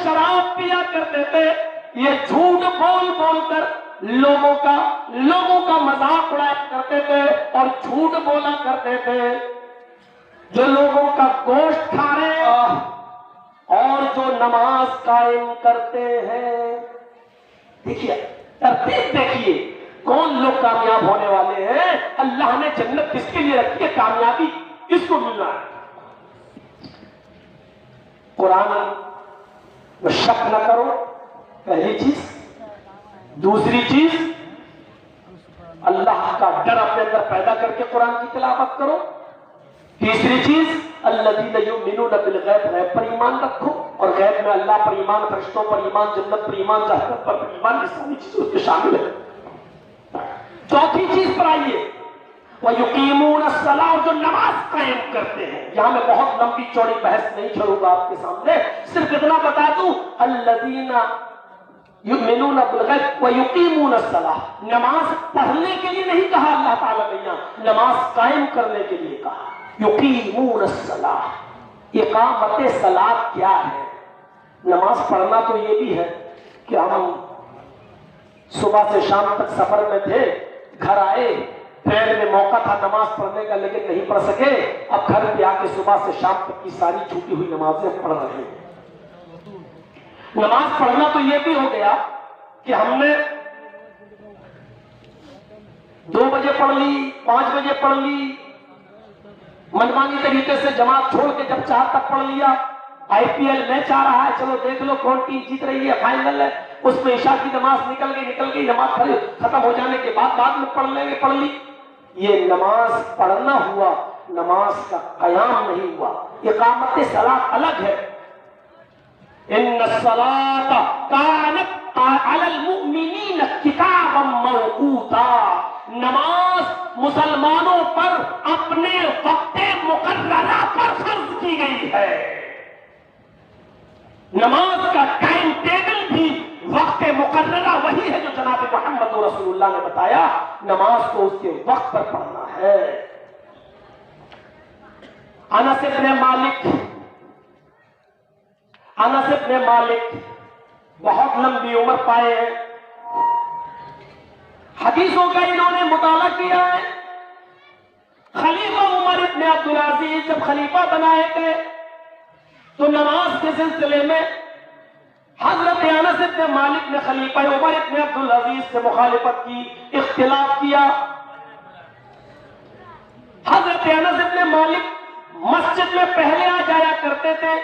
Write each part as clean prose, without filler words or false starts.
شراب پیا کرتے تھے، یہ جھوٹ بول بول کر لوگوں کا مذاق اڑایا کرتے تھے اور جھوٹ بولا کرتے تھے۔ جو لوگوں کا گوشت کھا رہے ہیں اور جو نماز قائم کرتے ہیں، دیکھیے ترتیب دیکھیے، کون لوگ کامیاب ہونے والے ہیں؟ اللہ نے جنت کس کے لیے رکھی ہے؟ کامیابی کس کو ملنا ہے؟ قرآن میں شک نہ کرو، پہلی چیز۔ دوسری چیز، اللہ کا ڈر اپنے اندر پیدا کر کے قرآن کی تلاوت کرو۔ تیسری چیز، الذین یؤمنون بالغیب، غیب پر ایمان رکھو، اور غیب میں اللہ پر ایمان، فرشتوں پر ایمان، جنت پر ایمان، جہنم پر ایمان، یہ ساری چیزیں اس میں شامل ہے۔ چوتھی چیز پر آئیے، وَيُقِيمُونَ الصَّلَاةَ، جو نماز قائم کرتے ہیں۔ یہاں میں بہت لمبی چوڑی بحث نہیں چھوڑوں گا آپ کے سامنے، صرف اتنا بتا دوں، الذین یؤمنون بالغیب ویقیمون الصلاۃ، نماز پڑھنے کے لیے نہیں کہا اللہ تعالیٰ نے، یہاں نماز قائم کرنے کے لیے کہا۔ یقیمون الصلاۃ، اقامت صلاۃ کیا ہے؟ نماز پڑھنا تو یہ بھی ہے کہ ہم صبح سے شام تک سفر میں تھے، گھر آئے، ٹرین میں موقع تھا نماز پڑھنے کا لیکن نہیں پڑھ سکے، اب گھر پہ آ کے صبح سے شام تک کی ساری چھوٹی ہوئی نمازیں پڑھ رہے ہیں۔ نماز پڑھنا تو یہ بھی ہو گیا کہ ہم نے 2 بجے پڑھ لی، 5 بجے پڑھ لی، منمانی طریقے سے جماعت چھوڑ کے جب 4 تک پڑھ لیا۔ آئی پی ایل میچ آ رہا ہے، چلو دیکھ لو کون ٹیم جیت رہی ہے، فائنل ہے، اس میں عشاء کی نماز نکل گئی، نماز ختم ہو جانے کے بعد میں پڑھ لیں گے، پڑھ لی۔ یہ نماز پڑھنا ہوا، نماز کا قیام نہیں ہوا۔ اقامت صلاۃ الگ ہے۔ ان الصلاۃ کانت علی المؤمنین کتابا موقوتا، نماز مسلمانوں پر اپنے وقت مقررہ پر فرض کی گئی ہے۔ نماز کا ٹائم ٹیبل بھی وقت مقررہ وہی ہے جو جناب محمد رسول اللہ نے بتایا، نماز کو اس کے وقت پر پڑھنا ہے۔ انس ابن مالک بہت لمبی عمر پائے ہیں، حدیثوں کا انہوں نے مطالعہ کیا ہے۔ خلیفہ عمر ابن عبدالعزیز جب خلیفہ بنائے گئے تو نماز کے سلسلے میں حضرت انس ابن مالک نے خلیفہ عمر ابن عبدالعزیز سے مخالفت کی، اختلاف کیا۔ حضرت انس ابن مالک مسجد میں پہلے آ جایا کرتے تھے،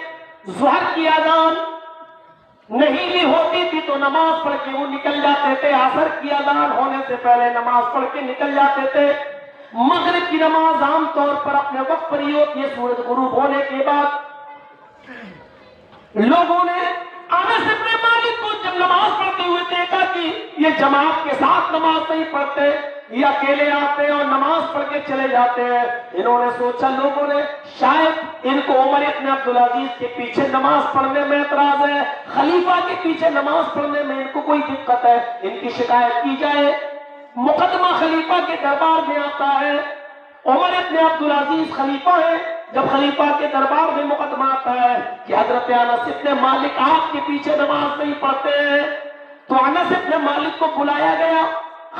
ظہر کی اذان نہیں بھی ہوتی تھی تو نماز پڑھ کے وہ نکل جاتے تھے، عصر کی اذان ہونے سے پہلے نماز پڑھ کے نکل جاتے تھے۔ مغرب کی نماز عام طور پر اپنے وقت پر ہی ہوتی ہے، سورج غروب ہونے کے بعد۔ لوگوں نے انس ابن مالک کو جب نماز پڑھتے ہوئے دیکھا کہ یہ جماعت کے ساتھ نماز نہیں پڑھتے، یہ اکیلے آتے ہیں اور نماز پڑھ کے چلے جاتے ہیں، انہوں نے سوچا، لوگوں نے شاید ان کو عمر ابن عبدالعزیز کے پیچھے نماز پڑھنے میں اعتراض ہے، خلیفہ کے پیچھے نماز پڑھنے میں ان کو کوئی دقت ہے، ان کی شکایت کی جائے۔ مقدمہ خلیفہ کے دربار میں آتا ہے، عمر ابن عبدالعزیز خلیفہ ہے، جب خلیفہ کے دربار میں مقدمہ آتا ہے کہ حضرت انس ابن مالک آپ کے پیچھے نماز نہیں پڑھتے ہیں، تو انس ابن مالک کو بلایا گیا۔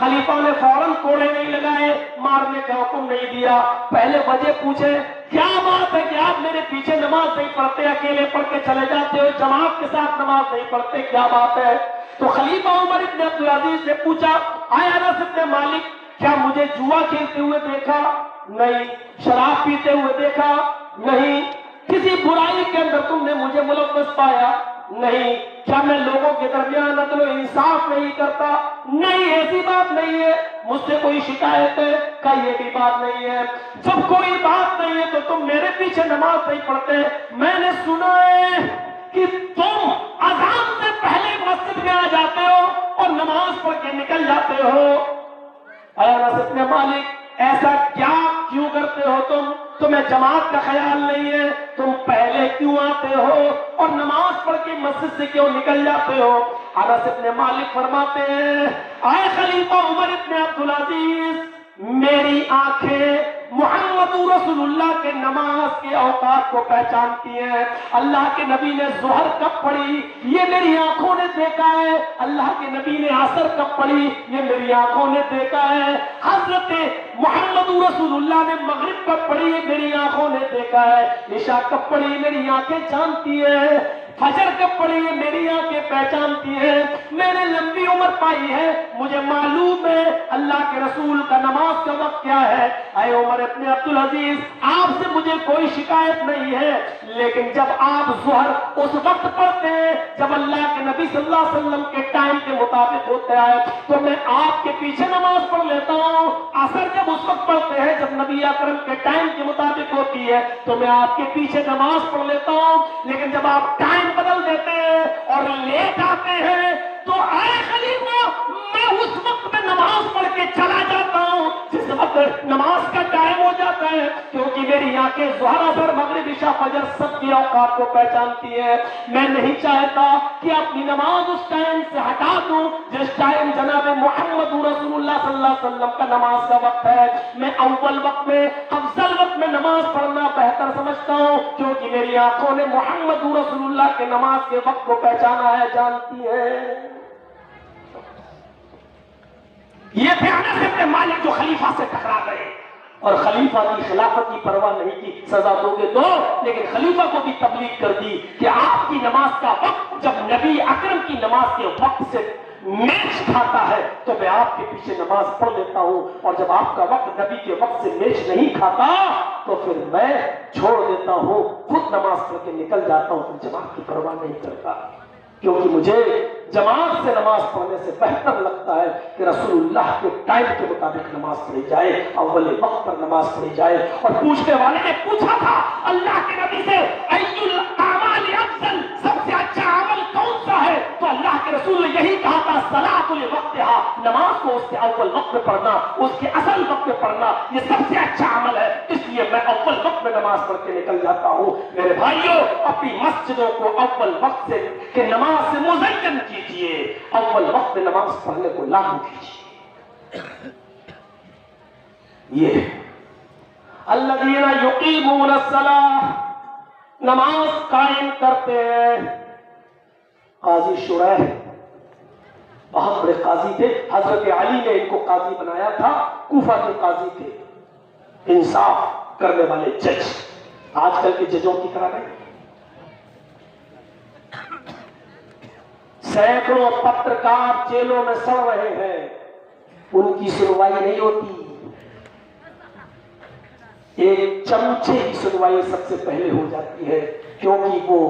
خلیفہ نے فوراً کوڑے نہیں لگائے، مارنے کا حکم نہیں دیا، پہلے وجہ پوچھے، کیا بات ہے کہ آپ میرے پیچھے نماز نہیں پڑھتے، اکیلے پڑھ کے چلے جاتے ہو، جماعت کے ساتھ نماز نہیں پڑھتے، کیا بات ہے؟ تو خلیفہ عمر ابن عبدالعزیز نے پوچھا، آئے انس ابن مالک، کیا مجھے جوا کھیلتے ہوئے دیکھا؟ نہیں۔ شراب پیتے ہوئے دیکھا؟ نہیں۔ کسی برائی کے اندر تم نے مجھے ملوث پایا؟ نہیں۔ کیا میں لوگوں کے درمیان عدل و انصاف نہیں کرتا؟ نہیں، ایسی بات نہیں ہے۔ مجھ سے کوئی شکایت ہے؟ کہ یہ بھی بات نہیں ہے۔ جب کوئی بات نہیں ہے تو تم میرے پیچھے نماز نہیں پڑھتے۔ میں نے سنا ہے کہ تم اذان سے پہلے مسجد میں آ جاتے ہو اور نماز پڑھ کے نکل جاتے ہو۔ اے انس ابن مالک، ایسا کیوں کرتے ہو تم؟ تمہیں جماعت کا خیال نہیں ہے، تم پہلے کیوں آتے ہو اور نماز پڑھ کے مسجد سے کیوں نکل جاتے ہو؟ انس ابن مالک فرماتے ہیں، اے خلیفہ عمر ابن عبدالعزیز، میری آنکھیں محمد رسول اللہ کے نماز کے اوقات کو پہچانتی ہیں. اللہ کے نبی نے ظہر کب پڑھی یہ میری آنکھوں نے دیکھا ہے. اللہ کے نبی نے عصر کب پڑھی یہ میری آنکھوں نے دیکھا ہے. حضرت محمد رسول اللہ نے مغرب کب پڑھی یہ میری آنکھوں نے دیکھا ہے. عشاء کب پڑھی میری آنکھیں جانتی ہے. فجر کب پڑھی ہے میری آنکھیں پہچانتی ہے. میں نے لمبی عمر پائی ہے, مجھے معلوم ہے اللہ کے رسول کا نماز کا وقت کیا ہے. اے عمر ابن عبدالعزیز, آپ سے مجھے کوئی شکایت نہیں ہے, لیکن جب آپ ظہر اس وقت پڑھتے ہیں جب اللہ کے نبی صلی اللہ علیہ وسلم کے ٹائم کے مطابق ہوتا ہے تو میں آپ کے پیچھے نماز پڑھ لیتا ہوں. عصر جب اس وقت پڑھتے ہیں جب نبی اکرم کے ٹائم کے مطابق ہوتی ہے تو میں آپ کے پیچھے نماز پڑھ لیتا ہوں. لیکن جب آپ ٹائم بدل دیتے ہیں اور لیٹ آتے ہیں تو اے خلیفہ میں اس وقت میں نماز پڑھ کے چلا جاتا ہوں جس وقت نماز کا ٹائم ہو جاتا ہے, کیونکہ میری آنکھیں ظہر اثر مغرب عشاء فجر سب کی اوقات کو پہچانتی ہے. میں نہیں چاہتا کہ اپنی نماز اس ٹائم سے ہٹا دوں جس ٹائم جناب محمد رسول اللہ صلی اللہ علیہ وسلم کا نماز کا وقت ہے. میں اول وقت میں افضل وقت میں نماز پڑھنا بہتر سمجھتا ہوں, کیونکہ میری آنکھوں نے محمد رسول اللہ کے نماز کے وقت کو پہچانا ہے, جانتی ہے. یہ تھے انس بن مالک جو خلیفہ سے ٹکرا گئے اور خلیفہ کی خلافت کی پرواہ نہیں کی. سزا دو گے دو, لیکن خلیفہ کو بھی تبلیغ کر دی کہ آپ کی نماز کا وقت جب نبی اکرم کی نماز کے وقت سے میچ کھاتا ہے تو میں آپ کے پیچھے نماز پڑھ لیتا ہوں, اور جب آپ کا وقت نبی کے وقت سے میچ نہیں کھاتا تو پھر میں چھوڑ دیتا ہوں, خود نماز پڑھ کے نکل جاتا ہوں, پھر جماعت کی پرواہ نہیں کرتا. کیونکہ مجھے جماعت سے نماز پڑھنے سے بہتر لگتا ہے کہ رسول اللہ کے ٹائم کے مطابق نماز پڑھی جائے, اول وقت پر نماز پڑھی جائے. اور پوچھنے والے نے پوچھا تھا اللہ کے نبی سے ای الاعمال افضل, سب سے اچھا عمل کون سا ہے؟ تو اللہ کے رسول نے یہی کہا تھا صلاۃ لوقتہا, نماز کو اس کے اول وقت میں پڑھنا, اس کے اصل وقت میں پڑھنا, یہ سب سے اچھا عمل ہے. اس لیے میں اول وقت میں نماز پڑھ کے نکل جاتا ہوں. میرے بھائیوں, اپنی مسجدوں کو اول وقت سے کہ نماز سے مزین کیجئے, اول وقت میں نماز پڑھنے کو لاگو کیجئے. یہ الذین یقیمون الصلاۃ, نماز قائم کرتے ہیں. قاضی شریح بہت بڑے قاضی تھے, حضرت علی نے ان کو قاضی بنایا تھا, کوفہ کے قاضی تھے, انصاف کرنے والے جج, آج کل کے ججوں کی طرح نہیں. سینکڑوں پترکار جیلوں میں سڑ رہے ہیں, ان کی سنوائی نہیں ہوتی. ایک چمچے کی سنوائی سب سے پہلے ہو جاتی ہے, کیونکہ وہ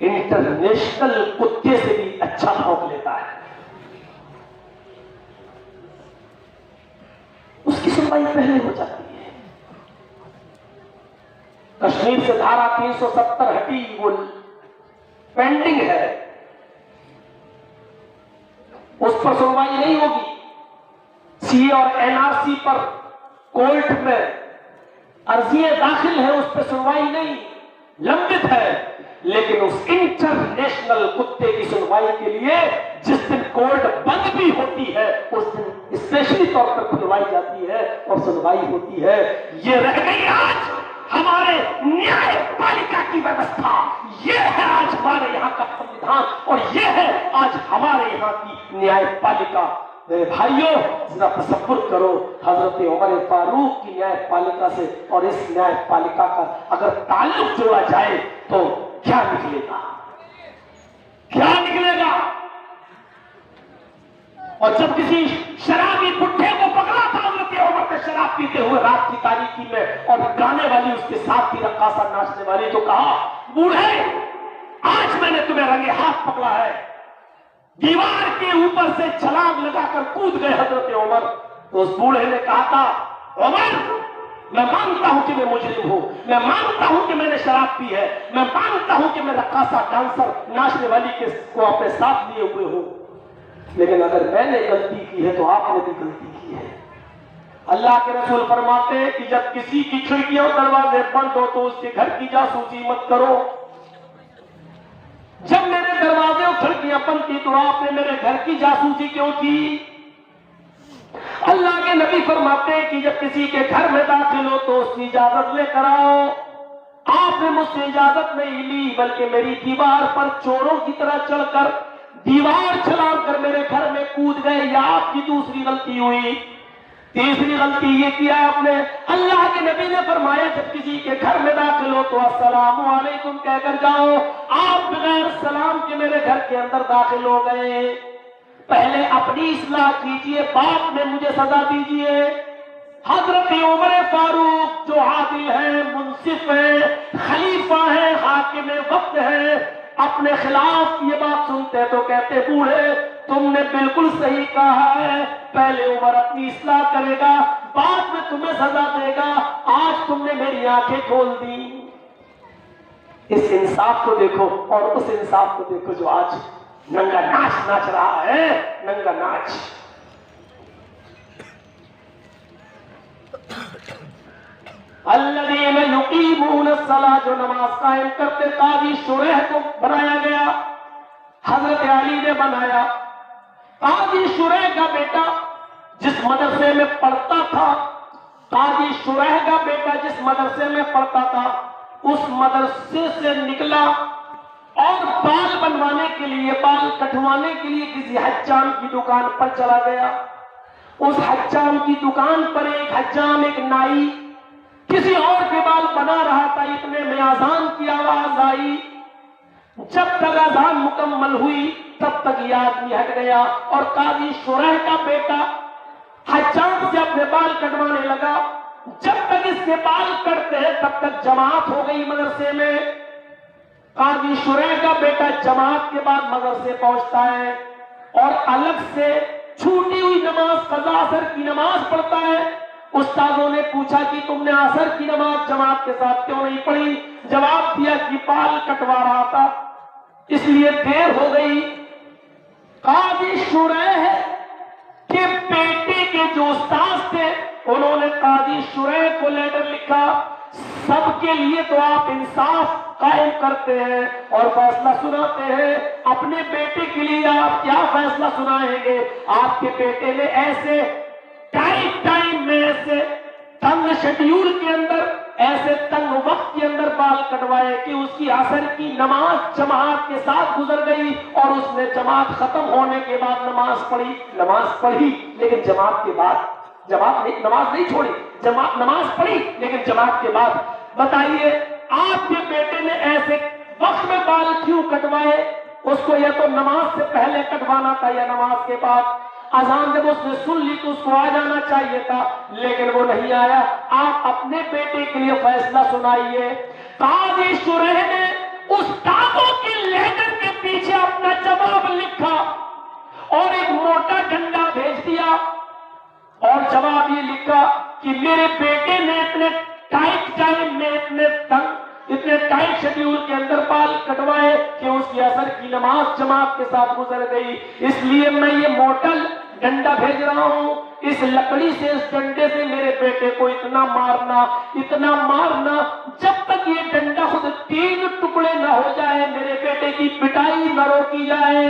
انٹرنیشنل کتے سے بھی اچھا بھونک لیتا ہے. اس کی سنوائی پہلے ہو جاتی ہے. کشمیر سے دھارا 370 ہٹی, وہ پینڈنگ ہے, اس پر سنوائی نہیں ہوگی. سی اے اور این آر سی پر کورٹ میں عرضیے داخل ہیں, اس پہ سنوائی نہیں, لمبت ہے. لیکن اس انٹرنیشنل کتے کی سنوائی کے لیے جس دن کورٹ بند بھی ہوتی ہے اس دن اسپیشلی طور پر کھلوائی جاتی ہے اور سنوائی ہوتی ہے. یہ رہ گئی آج ہمارے نیائے پالکا کی ویوستھا, یہ ہے آج ہمارے یہاں کا سنویدھان, اور یہ ہے آج ہمارے یہاں کی نیائے پالکا. میرے بھائیوں, ذرا تصور کرو حضرت عمر فاروق کی نیائے پالکا سے اور اس نیائے پالکا کا اگر تعلق جوڑا جائے تو کیا نکلے گا, کیا نکلے گا. اور جب کسی شرابی بڈھے کو پکڑا تھا حضرت عمر نے شراب پیتے ہوئے رات کی تاریکی میں, اور گانے والی اس کے ساتھ تھی, رقاصہ ناچنے والی, تو کہا بوڑھے آج میں نے تمہیں رنگے ہاتھ پکڑا ہے. دیوار کے اوپر سے چھلانگ لگا کر کود گئے حضرت عمر. تو اس بوڑھے نے کہا تھا عمر میں مانتا ہوں کہ میں مجرم ہوں, میں مانتا ہوں کہ میں نے شراب پی ہے, میں مانتا ہوں کہ میں رقاصہ ڈانسر ناچنے والی کو اپنے ساتھ لیے ہوئے ہوں, لیکن اگر میں نے غلطی کی ہے تو آپ نے بھی غلطی کی ہے. اللہ کے رسول فرماتے ہیں کہ جب کسی کی کھڑکیاں اور دروازے بند ہو تو اس کے گھر کی جاسوسی مت کرو. جب میرے دروازے اور کھڑکیاں بند تھی تو آپ نے میرے گھر کی جاسوسی کیوں کی؟ اللہ کے نبی فرماتے ہیں کہ جب کسی کے گھر میں داخل ہو تو اس کی اجازت لے کر آؤ. آپ نے مجھ سے اجازت نہیں لی بلکہ میری دیوار پر چوروں کی طرح چڑھ کر دیوار چھلانگ کر میرے گھر میں کود گئے. یا آپ کی دوسری غلطی ہوئی. تیسری غلطی یہ کیا آپ نے, اللہ کے نبی نے فرمایا جب کسی کے گھر میں داخل ہو تو السلام علیکم کہہ کر جاؤ. آپ بغیر سلام کے میرے گھر کے اندر داخل ہو گئے. پہلے اپنی اصلاح کیجئے, بعد میں مجھے سزا دیجئے. حضرت عمر فاروق جو عادل ہیں, منصف ہیں, خلیفہ ہیں, حاکم وقت ہیں, اپنے خلاف یہ بات سنتے تو کہتے بوڑھے تم نے بالکل صحیح کہا ہے, پہلے عمر اپنی اصلاح کرے گا بعد میں تمہیں سزا دے گا. آج تم نے میری آنکھیں کھول دی. اس انصاف کو دیکھو اور اس انصاف کو دیکھو جو آج ننگا ناچ ناچ رہا ہے. ننگا ناچ. الذین یقیمون الصلاۃ, جو نماز قائم کرتے. قاضی شریح کو بنایا گیا, حضرت علی نے بنایا. قاضی شریح کا بیٹا جس مدرسے میں پڑھتا تھا, قاضی شریح کا بیٹا جس مدرسے میں پڑھتا تھا اس مدرسے سے نکلا اور بال بنوانے کے لیے, بال کٹوانے کے لیے کسی حجام کی دکان پر چلا گیا. اس حجام کی دکان پر ایک حجام, ایک نائی کسی اور کے بال بنا رہا تھا. اتنے میں اذان کی آواز آئی. جب تک اذان مکمل ہوئی تب تک یہ آدمی ہٹ گیا اور قاضی شریح کا بیٹا حجام سے اپنے بال کٹوانے لگا. جب تک اس کے بال کٹتے ہیں تب تک جماعت ہو گئی مدرسے میں. قاضی شریح کا بیٹا جماعت کے بعد مدرسے پہنچتا ہے اور الگ سے چھوٹی ہوئی نماز قضا عصر کی نماز پڑھتا ہے. استادوں نے پوچھا کہ تم نے عصر کی نماز جماعت کے ساتھ کیوں نہیں پڑھی؟ جواب دیا کہ بال کٹوا رہا تھا اس لیے دیر ہو گئی. قاضی شریح کے بیٹے کے جو استاد تھے انہوں نے قاضی شریح کو لیٹر لکھا, سب کے لیے تو آپ انصاف قائم کرتے ہیں اور فیصلہ سناتے ہیں, اپنے بیٹے کے لیے آپ کیا فیصلہ سنائیں گے؟ آپ کے بیٹے نے ایسے ٹائم میں, ایسے تنگ شیڈیول کے اندر, ایسے تنگ وقت کے اندر بال کٹوائے کہ اس کی عصر کی نماز جماعت کے ساتھ گزر گئی اور اس نے جماعت ختم ہونے کے بعد نماز پڑھی لیکن جماعت کے بعد نماز نہیں چھوڑی, نماز پڑھی لیکن جماعت کے بعد. بتائیے آپ کے بیٹے نے ایسے وقت میں بال کیوں کٹوائے؟ اس کو یا تو نماز سے پہلے کٹوانا تھا یا نماز کے بعد. اذان جب اس نے سن لی تو اس کو آ جانا چاہیے تھا لیکن وہ نہیں آیا. آپ اپنے بیٹے کے لیے فیصلہ سنائیے. قاضی شریح نے استادوں کی لیٹر کے پیچھے اپنا جواب لکھا اور ایک موٹا ڈنڈا بھیج دیا اور جواب یہ لکھا کہ میرے بیٹے نے اتنے ٹائٹ ٹائم میں, اتنے ٹائٹ شیڈیول کے اندر بال کٹوائے کہ اس کی عصر کی نماز جماعت کے ساتھ گزر گئی, اس لیے میں یہ موٹا ڈنڈا بھیج رہا ہوں. اس لکڑی سے, اس ڈنڈے سے میرے بیٹے کو اتنا مارنا جب تک یہ ڈنڈا خود 3 ٹکڑے نہ ہو جائے, میرے بیٹے کی پٹائی نہ روکی جائے.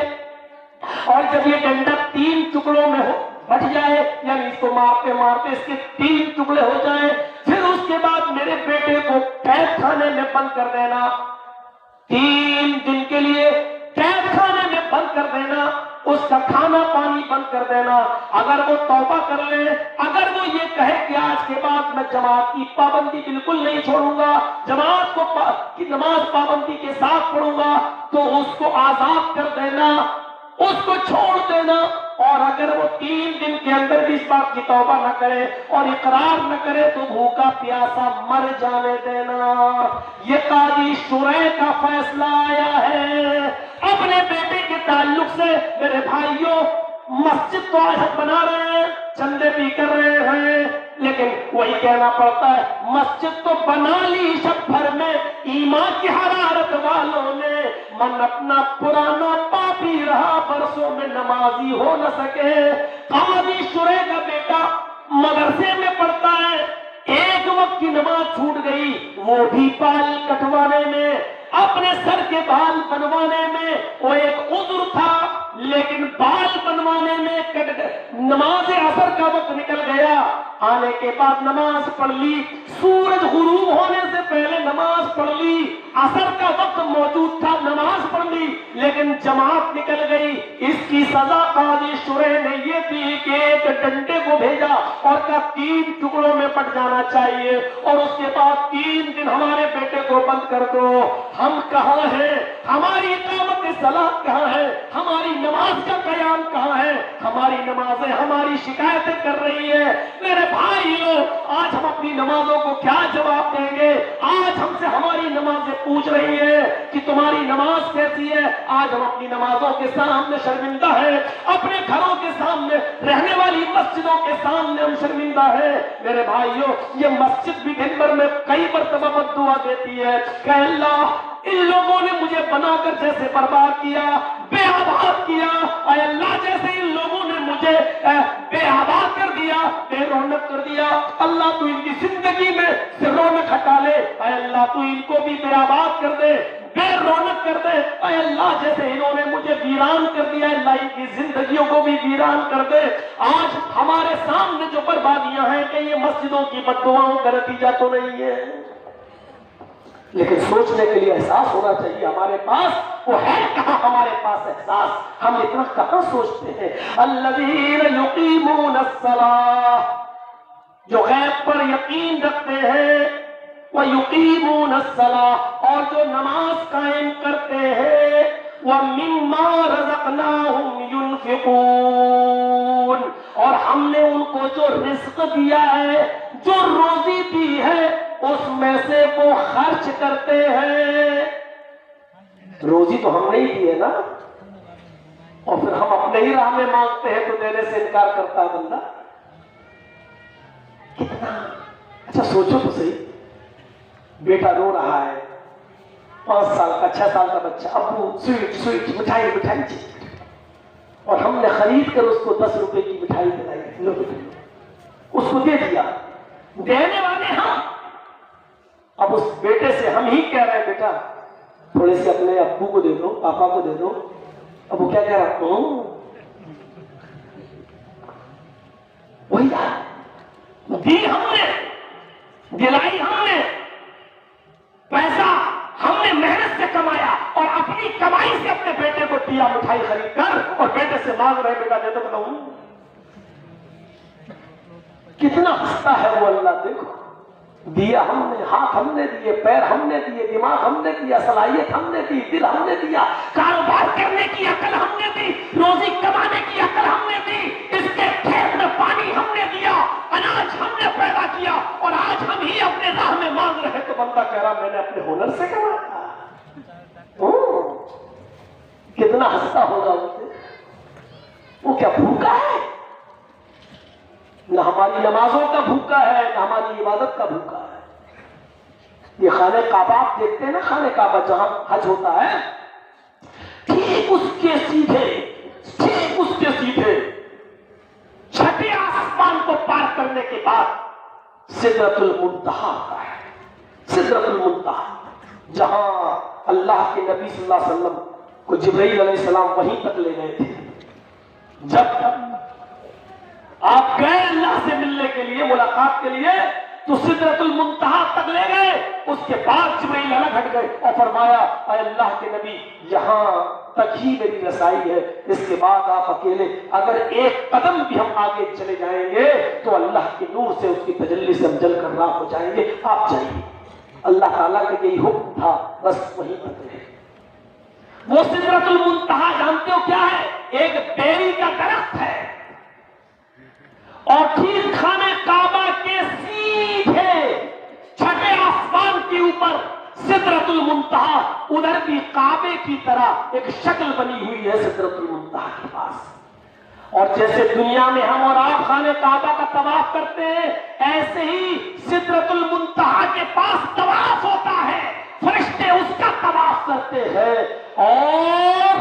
اور جب یہ ڈنڈا 3 ٹکڑوں میں بٹ جائے, یعنی اس کو مارتے مارتے اس کے 3 ٹکڑے ہو جائیں, پھر اس کے بعد میرے بیٹے کو قید خانے میں بند کر دینا, 3 دن کے لیے قید خانے میں بند کر دینا, اس کا کھانا پانی بند کر دینا. اگر وہ توبہ کر لے, اگر وہ یہ کہے کہ آج کے بعد میں جماعت کی پابندی بالکل نہیں چھوڑوں گا, جماعت کی نماز پابندی کے ساتھ پڑھوں گا, تو اس کو آزاد کر دینا, اس کو چھوڑ دینا. اور اگر وہ 3 دن کے اندر بھی اس بات کی توبہ نہ کرے اور اقرار نہ کرے تو بھوکا پیاسا مر جانے دینا. یہ قاضی شریح کا فیصلہ آیا ہے. اپنے بیٹے کے تعلق سے میرے بھائیوں, مسجد تو آج ہم بنا رہے ہیں, چندے بھی کر رہے ہیں, لیکن وہی کہنا پڑتا ہے مسجد تو بنا لی شب بھر میں ایمان کی حرارت والوں نے, من اپنا پرانا پاپی رہا برسوں میں نمازی ہو نہ سکے. قاضی شریح کا بیٹا مدرسے میں پڑھتا ہے, ایک وقت کی نماز چھوٹ گئی, وہ بھی بال کٹوانے میں. اپنے سر کے بال بنوانے میں وہ ایک عذر تھا، لیکن بال بنوانے میں نماز عصر کا وقت نکل گیا، آنے کے بعد نماز پڑھ لی، سورج غروب ہونے سے پہلے نماز پڑھ لی، عصر کا وقت موجود تھا، نماز پڑھ لی، لیکن جماعت نکل گئی۔ اس کی سزا قاضی شرح نے یہ دی کہ ایک ڈنڈے کو بھیجا اور کہا 3 ٹکڑوں میں پٹ جانا چاہیے، اور اس کے بعد 3 دن ہمارے بیٹے کو بند کر دو۔ ہم کہاں ہیں؟ ہماری اقامت صلاۃ کہاں ہے؟ ہماری نماز کا قیام کہاں ہے؟ ہماری نمازیں ہماری شکایتیں کر رہی ہے۔ میرے بھائیوں، آج ہم اپنی نمازوں کو کیا جواب دیں گے؟ آج ہم سے ہماری نمازیں پوچھ رہی ہیں کہ تمہاری نماز کیسی ہے؟ آج ہم اپنی نمازوں کے سامنے شرمندہ ہیں، اپنے گھروں کے سامنے، رہنے والی مسجدوں کے سامنے ہم شرمندہ ہیں۔ میرے بھائیوں، یہ مسجد بھی دن بھر میں کئی مرتبہ بددعا دیتی ہے کہ اللہ، ان لوگوں نے مجھے بنا کر جیسے برباد کیا، بے آباد کیا، اے اللہ جیسے ان لوگوں نے مجھے بے آباد کر دیا، بے رونق کر دیا، اللہ تو ان کی زندگی میں سے رونق ہٹا لے، اے اللہ تو ان کو بھی بے آباد کر دے، بے رونق کر دے، اے اللہ جیسے انہوں نے مجھے ویران کر دیا، اللہ ان کی زندگیوں کو بھی ویران کر دے۔ آج ہمارے سامنے جو بربادیاں ہیں کہ یہ مسجدوں کی بددعاؤں کا نتیجہ تو نہیں ہے، لیکن سوچنے کے لیے احساس ہونا چاہیے ہمارے پاس، وہ ہے کہاں ہمارے پاس احساس؟ ہم اتنا کہاں سوچتے ہیں؟ الذین یقیمون الصلاۃ، جو غیب پر یقین رکھتے ہیں، وَيُقِيمُونَ الصَّلَاةَ، اور جو نماز قائم کرتے ہیں، وَمِمَّا رَزَقْنَاهُمْ يُنْفِقُونَ، اور ہم نے ان کو جو رزق دیا ہے، جو روزی دی ہے، اس میں سے وہ خرچ کرتے ہیں۔ روزی تو ہم نے ہی دی ہے نا، اور پھر ہم اپنے ہی راہ میں مانگتے ہیں تو دینے سے انکار کرتا ہے بندہ۔ کتنا اچھا سوچو تو صحیح، بیٹا رو رہا ہے، 5 سال کا 6 سال کا بچہ، ابو سویٹ مٹھائی چاہیے، اور ہم نے خرید کر اس کو 10 روپے کی مٹھائی دلائی، اس کو دے دیا، دینے والے ہم۔ اب اس بیٹے سے ہم ہی کہہ رہے ہیں بیٹا تھوڑے سے اپنے ابو کو دے دو، پاپا کو دے دو، اب وہ کیا کہہ رہا ہوں، وہی دی ہم نے، دلائی ہم نے، پیسہ ہم نے محنت سے کمایا اور اپنی کمائی سے اپنے بیٹے کو دیا مٹھائی خرید کر، اور بیٹے سے مانگ رہے بیٹا دے دو، بتاؤں کتنا ہنستا ہے وہ اللہ۔ دیکھو دیا ہم نے، ہاتھ ہم نے دیے، پیر ہم نے دیے، دماغ ہم نے دیا، صلاحیت ہم نے دی، دل ہم نے دیا، کاروبار کرنے کی عقل ہم نے دی، روزی کمانے کی عقل ہم نے دی، اس کے کھیت میں پانی ہم نے دیا، اناج ہم نے پیدا کیا، اور آج ہم ہی اپنے راہ میں مانگ رہے تو بندہ کہہ رہا میں نے اپنے ہنر سے کمایا۔ کتنا ہنستا ہوگا اسے، وہ کیا بھوکا ہے؟ نہ ہماری نمازوں کا بھوکا ہے، نہ ہماری عبادت کا بھوکا ہے۔ یہ خانہ کعبہ آپ دیکھتے ہیں نا، خانہ کعبہ جہاں حج ہوتا ہے، ٹھیک اس کے سیدھے 6 آسمان کو پار کرنے کے بعد سدرۃ المنتہا آتا ہے۔ سدرۃ المنتہا جہاں اللہ کے نبی صلی اللہ علیہ وسلم کو جبرائیل علیہ السلام وہیں تک لے گئے تھے۔ جب آپ گئے اللہ سے ملنے کے لیے، ملاقات کے لیے، تو سدرۃ المنتہا تک لے گئے، اس کے بعد جبرائیل الگ ہٹ گئے اور فرمایا اے اللہ کے نبی یہاں تک ہی میری رسائی ہے، اس کے بعد آپ اکیلے اگر ایک قدم بھی ہم آگے چلے جائیں گے تو اللہ کے نور سے، اس کی تجلی سے ہم جل کر راہ ہو جائیں گے، آپ جائیے۔ اللہ تعالیٰ کا یہی حکم تھا، بس وہیں پر رہے۔ وہ سدرۃ المنتہا جانتے ہو کیا ہے؟ ایک بیری کا درخت ہے، اور ٹھیک خانہ کعبہ کے سیدھے 6 آسمان کے اوپر سدرۃ المنتہا، ادھر بھی کعبے کی طرح ایک شکل بنی ہوئی ہے سدرۃ المنتہا کے پاس۔ اور جیسے دنیا میں ہم اور آپ خانہ کعبہ کا طواف کرتے ہیں، ایسے ہی سدرۃ المنتہا کے پاس طواف ہوتا ہے، فرشتے اس کا طواف کرتے ہیں، اور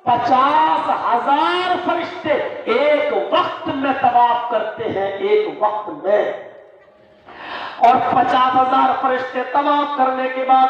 50,000 فرشتے ایک وقت میں طواف کرتے ہیں، ایک وقت میں۔ اور 50,000 فرشتے طواف کرنے کے بعد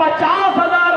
50,000